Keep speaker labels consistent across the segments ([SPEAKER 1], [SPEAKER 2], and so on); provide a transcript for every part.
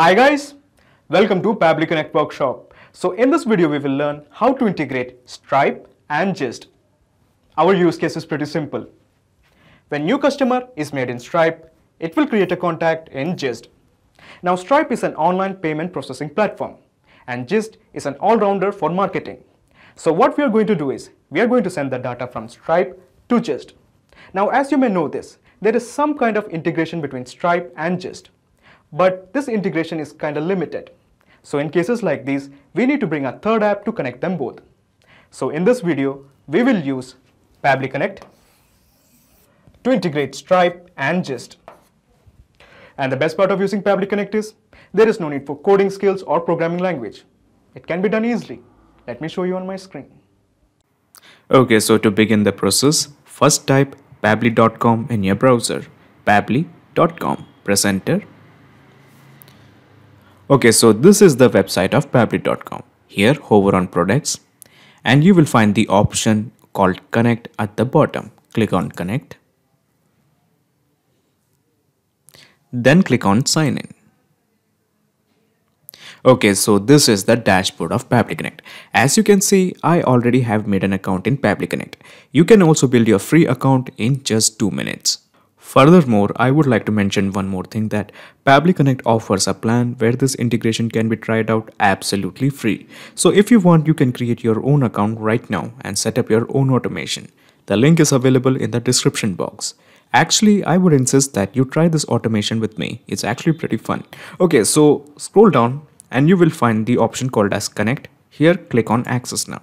[SPEAKER 1] Hi guys, welcome to Pabbly Connect workshop. So in this video we will learn how to integrate Stripe and Gist. Our use case is pretty simple. When new customer is made in Stripe, it will create a contact in Gist. Now Stripe is an online payment processing platform and Gist is an all-rounder for marketing. So what we are going to do is we are going to send the data from Stripe to Gist. Now as you may know this, there is some kind of integration between Stripe and Gist. But this integration is kind of limited. So in cases like these, we need to bring a third app to connect them both. So in this video, we will use Pabbly Connect to integrate Stripe and Gist. And the best part of using Pabbly Connect is there is no need for coding skills or programming language. It can be done easily. Let me show you on my screen.
[SPEAKER 2] Okay, so to begin the process, first type pabbly.com in your browser. Pabbly.com. Press enter. Okay, so this is the website of pabbly.com. Here, hover on products and you will find the option called connect at the bottom. Click on connect. Then click on sign in. Okay, so this is the dashboard of Pabbly Connect. As you can see, I already have made an account in Pabbly Connect. You can also build your free account in just 2 minutes. Furthermore, I would like to mention one more thing that Pabbly Connect offers a plan where this integration can be tried out absolutely free. So if you want, you can create your own account right now and set up your own automation. The link is available in the description box. Actually, I would insist that you try this automation with me. It's actually pretty fun. Okay, so scroll down and you will find the option called as connect. Here, click on access now.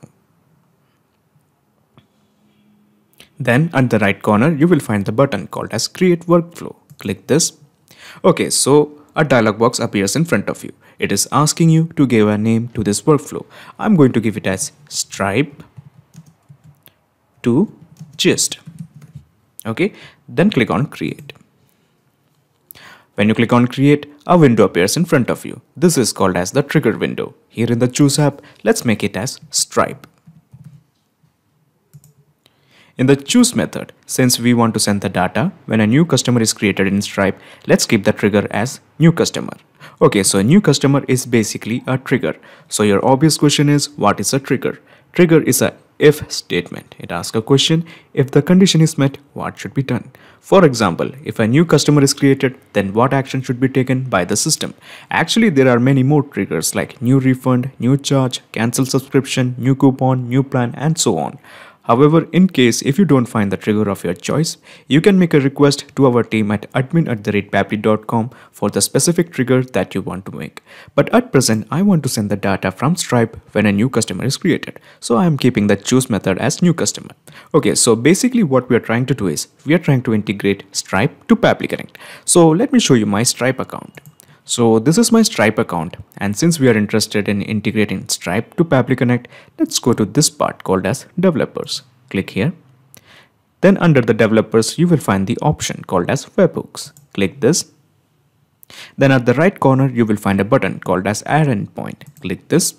[SPEAKER 2] Then at the right corner, you will find the button called as create workflow. Click this. Okay, so a dialog box appears in front of you. It is asking you to give a name to this workflow. I'm going to give it as Stripe to Gist. Okay, then click on create. When you click on create, a window appears in front of you. This is called as the trigger window. Here in the choose app, let's make it as Stripe. In the choose method, since we want to send the data when a new customer is created in Stripe, let's keep the trigger as new customer. Okay, so a new customer is basically a trigger. So your obvious question is, what is a trigger? Trigger is a if statement. It asks a question, if the condition is met, what should be done? For example, if a new customer is created, then what action should be taken by the system? Actually, there are many more triggers like new refund, new charge, cancel subscription, new coupon, new plan, and so on. However, in case if you don't find the trigger of your choice, you can make a request to our team at admin@pabbly.com for the specific trigger that you want to make. But at present, I want to send the data from Stripe when a new customer is created. So I am keeping the choose method as new customer. Okay, so basically what we are trying to do is we are trying to integrate Stripe to Pabbly Connect. So let me show you my Stripe account. So this is my Stripe account, and since we are interested in integrating Stripe to Pabbly Connect, let's go to this part called as developers. Click here. Then under the developers, you will find the option called as webhooks. Click this. Then at the right corner, you will find a button called as add endpoint. Click this.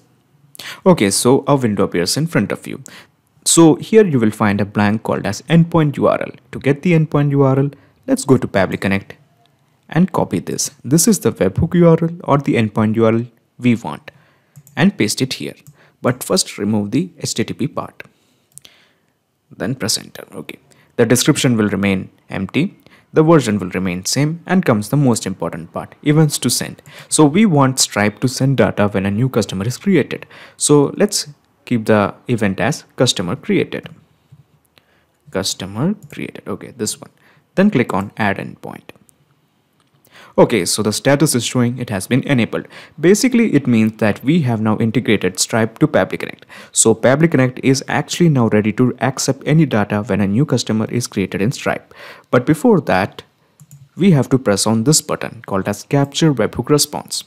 [SPEAKER 2] Okay, so a window appears in front of you. So here you will find a blank called as endpoint URL. To get the endpoint URL, let's go to Pabbly Connect and copy this. This is the webhook URL or the endpoint URL we want and paste it here. But first remove the HTTP part. Then press enter. Okay. The description will remain empty. The version will remain same, and comes the most important part, events to send. So we want Stripe to send data when a new customer is created. So let's keep the event as customer created. Customer created. Okay, this one. Then click on add endpoint. Okay, so the status is showing it has been enabled. Basically, it means that we have now integrated Stripe to Pabbly Connect. So Pabbly Connect is actually now ready to accept any data when a new customer is created in Stripe. But before that, we have to press on this button called as capture webhook response.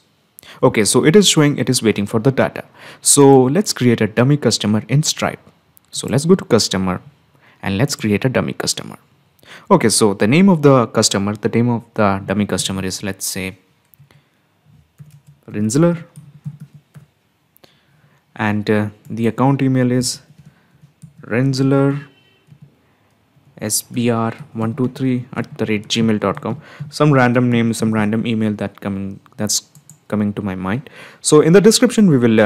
[SPEAKER 2] Okay, so it is showing it is waiting for the data. So let's create a dummy customer in Stripe. So let's go to customer and let's create a dummy customer. Okay, so the name of the customer, the name of the dummy customer is, let's say, Rinzler, and the account email is Rinzler sbr123@gmail.com. Some random name, some random email that's coming to my mind. So in the description, we will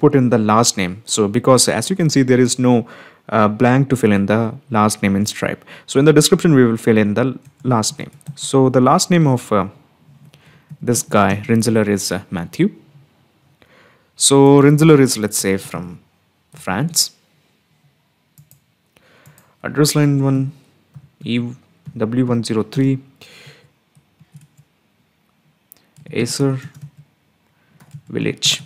[SPEAKER 2] put in the last name. So because as you can see, there is no blank to fill in the last name in Stripe. So in the description, we will fill in the last name. So the last name of this guy, Rinzler, is Matthew. So Rinzler is, let's say, from France. Address line 1, W103, Acer Village,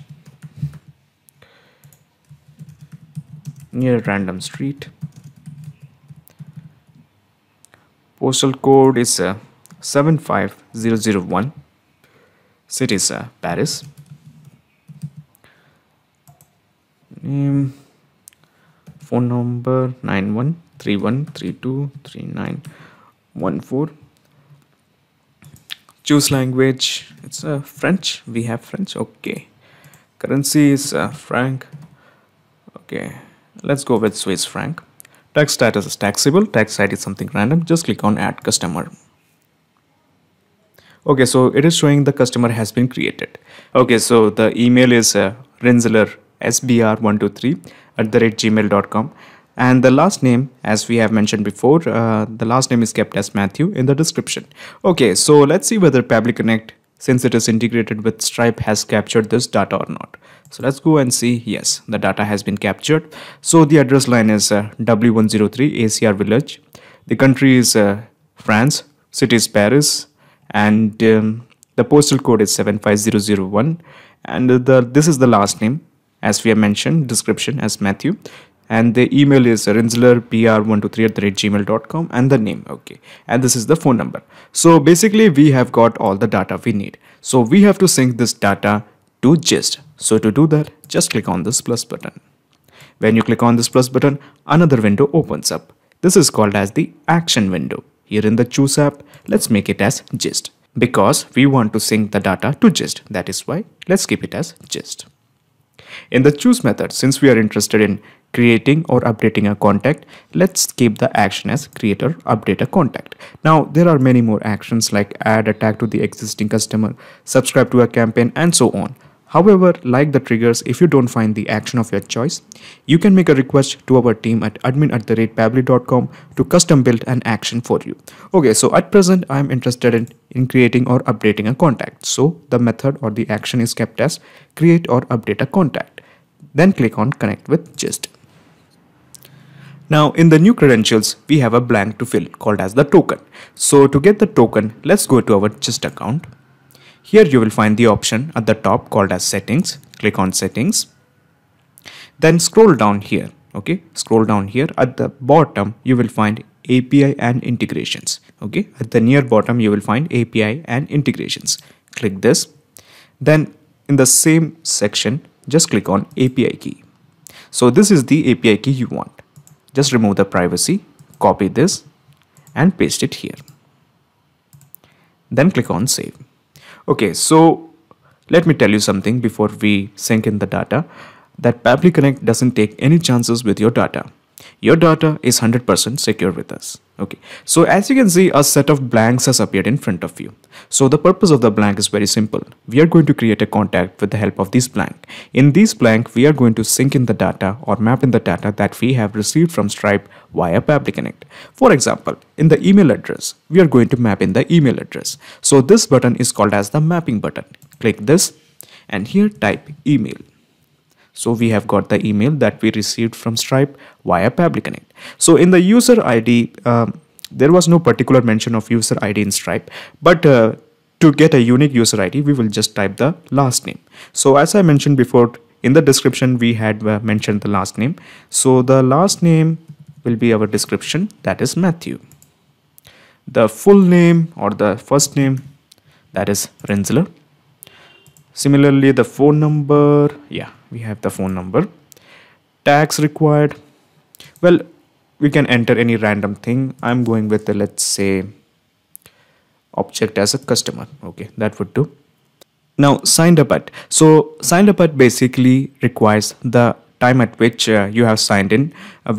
[SPEAKER 2] near random street. Postal code is 75001. City is Paris. Name, phone number 9131323914. Choose language, it's French. We have French. Okay. Currency is franc. Okay, let's go with Swiss franc. Tax status is taxable. Tax ID is something random. Just click on add customer. Okay, so it is showing the customer has been created. Okay, so the email is Rinzler sbr123@gmail.com, and the last name, as we have mentioned before, the last name is kept as Matthew in the description. Okay, so let's see whether Pabbly Connect, since it is integrated with Stripe, has captured this data or not. So let's go and see. Yes, the data has been captured. So the address line is W103 ACR Village. The country is France. City is Paris, and the postal code is 75001. And this is the last name, as we have mentioned, description as Matthew. And the email is rinzlerbr123@gmail.com, and the name. Okay, and this is the phone number. So basically we have got all the data we need. So we have to sync this data to Gist. So to do that, just click on this plus button. When you click on this plus button, another window opens up. This is called as the action window. Here in the Choose app, let's make it as Gist, because we want to sync the data to Gist. That is why let's keep it as Gist. In the Choose method, since we are interested in creating or updating a contact, let's keep the action as create or update a contact. Now there are many more actions like add a tag to the existing customer, subscribe to a campaign, and so on. However, like the triggers, if you don't find the action of your choice, you can make a request to our team at admin@pabbly.com to custom build an action for you. Okay, so at present I am interested in creating or updating a contact. So the method or the action is kept as create or update a contact. Then click on connect with Gist. Now in the new credentials, we have a blank to fill called as the token. So to get the token, let's go to our Gist account. Here you will find the option at the top called as settings. Click on settings. Then scroll down here. Okay, scroll down here. At the bottom you will find API and integrations. Okay, at the near bottom you will find API and integrations. Click this. Then in the same section, just click on API key. So this is the API key you want. Just remove the privacy, copy this and paste it here. Then click on save. Okay, so let me tell you something before we sync in the data, that Pabbly Connect doesn't take any chances with your data. Your data is 100% secure with us. Okay, so as you can see, a set of blanks has appeared in front of you. So the purpose of the blank is very simple. We are going to create a contact with the help of this blank. In this blank, we are going to sync in the data or map in the data that we have received from Stripe via Pabbly Connect. For example, in the email address, we are going to map in the email address. So this button is called as the mapping button. Click this and here type email. So we have got the email that we received from Stripe via Pabbly Connect. So in the user ID, there was no particular mention of user ID in Stripe, but to get a unique user ID, we will just type the last name. So as I mentioned before, in the description, we had mentioned the last name. So the last name will be our description, that is Matthew. The full name or the first name, that is Rinzler. Similarly, the phone number, yeah, we have the phone number. Tags required, well, we can enter any random thing. I'm going with the, let's say, object as a customer. Okay, that would do. Now signed up at, so signed up at basically requires the time at which you have signed in,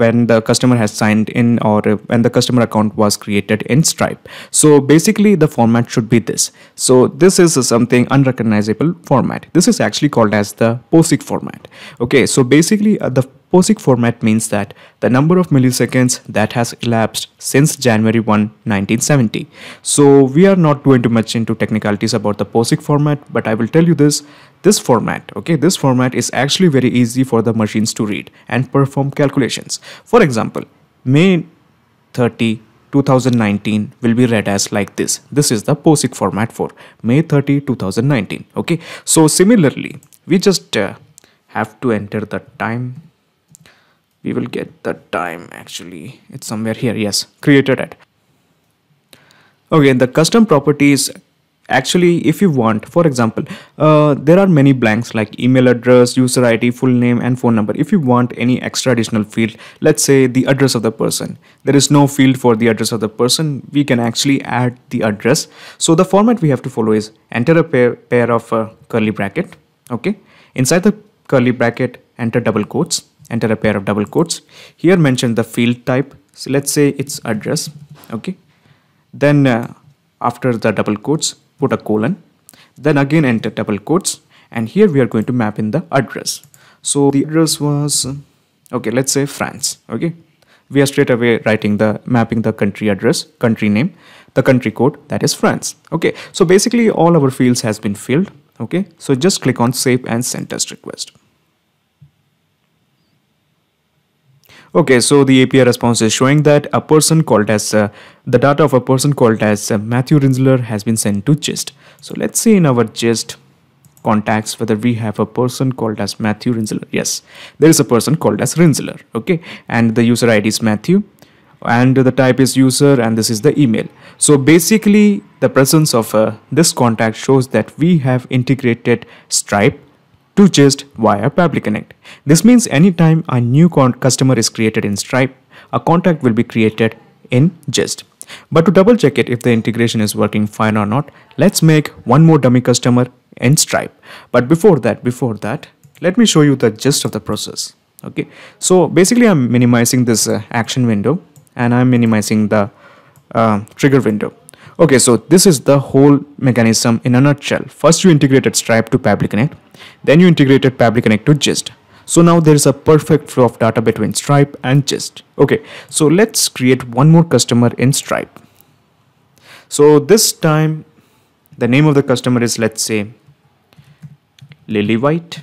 [SPEAKER 2] when the customer has signed in, or when the customer account was created in Stripe. So basically the format should be this. So this is something unrecognizable format. This is actually called as the POSIX format. Okay, so basically the POSIX format means that the number of milliseconds that has elapsed since January 1, 1970. So we are not going to much into technicalities about the POSIX format, but I will tell you this format, okay, this format is actually very easy for the machines to read and perform calculations. For example, May 30, 2019 will be read as like this. This is the POSIX format for May 30, 2019. Okay, so similarly, we just have to enter the time. We will get the time, actually it's somewhere here. Yes, created at. Okay, the custom properties, actually if you want, for example, there are many blanks like email address, user ID, full name and phone number. If you want any extra additional field, let's say the address of the person, there is no field for the address of the person, we can actually add the address. So the format we have to follow is enter a pair of curly bracket. Okay, inside the curly bracket enter double quotes, enter a pair of double quotes. Here mention the field type, so let's say it's address. Okay, then after the double quotes put a colon, then again enter double quotes, and here we are going to map in the address. So the address was okay, let's say France. Okay, we are straight away writing the mapping the country address, country name, the country code, that is France. Okay, so basically all our fields has been filled. Okay, so just click on save and send test request. Okay, so the API response is showing that a person called as the data of a person called as Matthew Rinsler has been sent to gist. So let's see in our gist contacts whether we have a person called as Matthew Rinsler. Yes, there is a person called as Rinsler. Okay, and the user ID is Matthew, and the type is user, and this is the email. So basically the presence of this contact shows that we have integrated Stripe to gist via Pabbly Connect. This means anytime a new customer is created in Stripe, a contact will be created in gist. But to double check it if the integration is working fine or not, let's make one more dummy customer in Stripe. But before that, let me show you the gist of the process. Okay, so basically I'm minimizing this action window, and I'm minimizing the trigger window. Okay, so this is the whole mechanism in a nutshell. First you integrated Stripe to Pabbly Connect, then you integrated Pabbly Connect to gist. So now there is a perfect flow of data between Stripe and gist. Okay, so let's create one more customer in Stripe. So this time the name of the customer is, let's say, Lily White.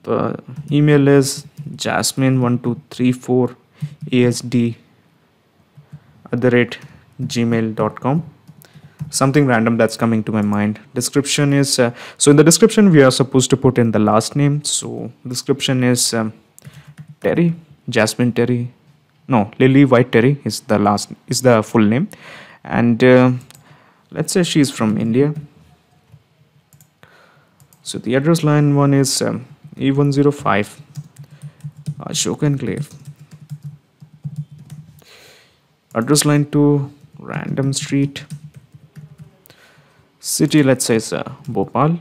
[SPEAKER 2] The email is jasmine1234asd@gmail.com. Something random that's coming to my mind. Description is so in the description we are supposed to put in the last name. So description is Terry, Jasmine Terry, no, Lily White Terry is the full name, and let's say she's from India. So the address line one is E105 Ashok Enclave. Address line 2 Random Street. City, let's say, is Bhopal.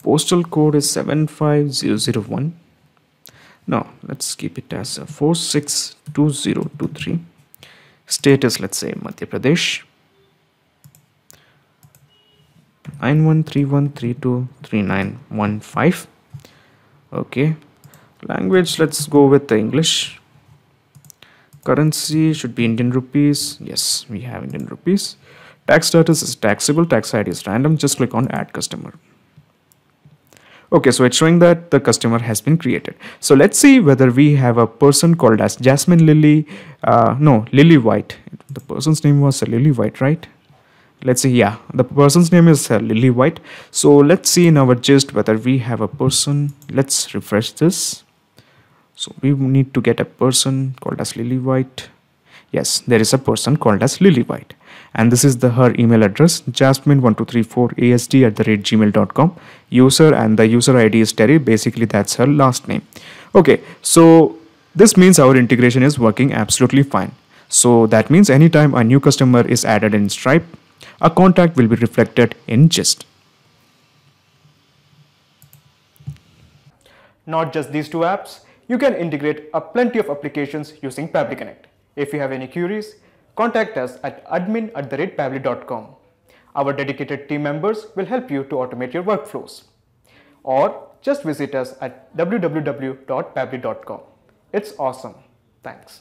[SPEAKER 2] Postal code is 75001. No, let's keep it as 462023. State is, let's say, Madhya Pradesh. 9131323915. Okay, language, let's go with the English. Currency should be Indian rupees. Yes, we have Indian rupees. Tax status is taxable. Tax ID is random. Just click on add customer. Okay, so it's showing that the customer has been created. So let's see whether we have a person called as Jasmine Lily. No, Lily White. The person's name was Lily White, right? Let's see. Yeah, the person's name is Lily White. So let's see in our gist whether we have a person. Let's refresh this. So we need to get a person called as Lily White. Yes, there is a person called as Lily White, and this is her email address, jasmine1234asd@gmail.com. User, and the user ID is Terry. Basically that's her last name. Okay, so this means our integration is working absolutely fine. So that means anytime a new customer is added in Stripe, a contact will be reflected in gist.
[SPEAKER 1] Not just these two apps, you can integrate a plenty of applications using Pabbly Connect. If you have any queries, contact us at admin@pabbly.com. Our dedicated team members will help you to automate your workflows. Or just visit us at www.pabbly.com. It's awesome. Thanks.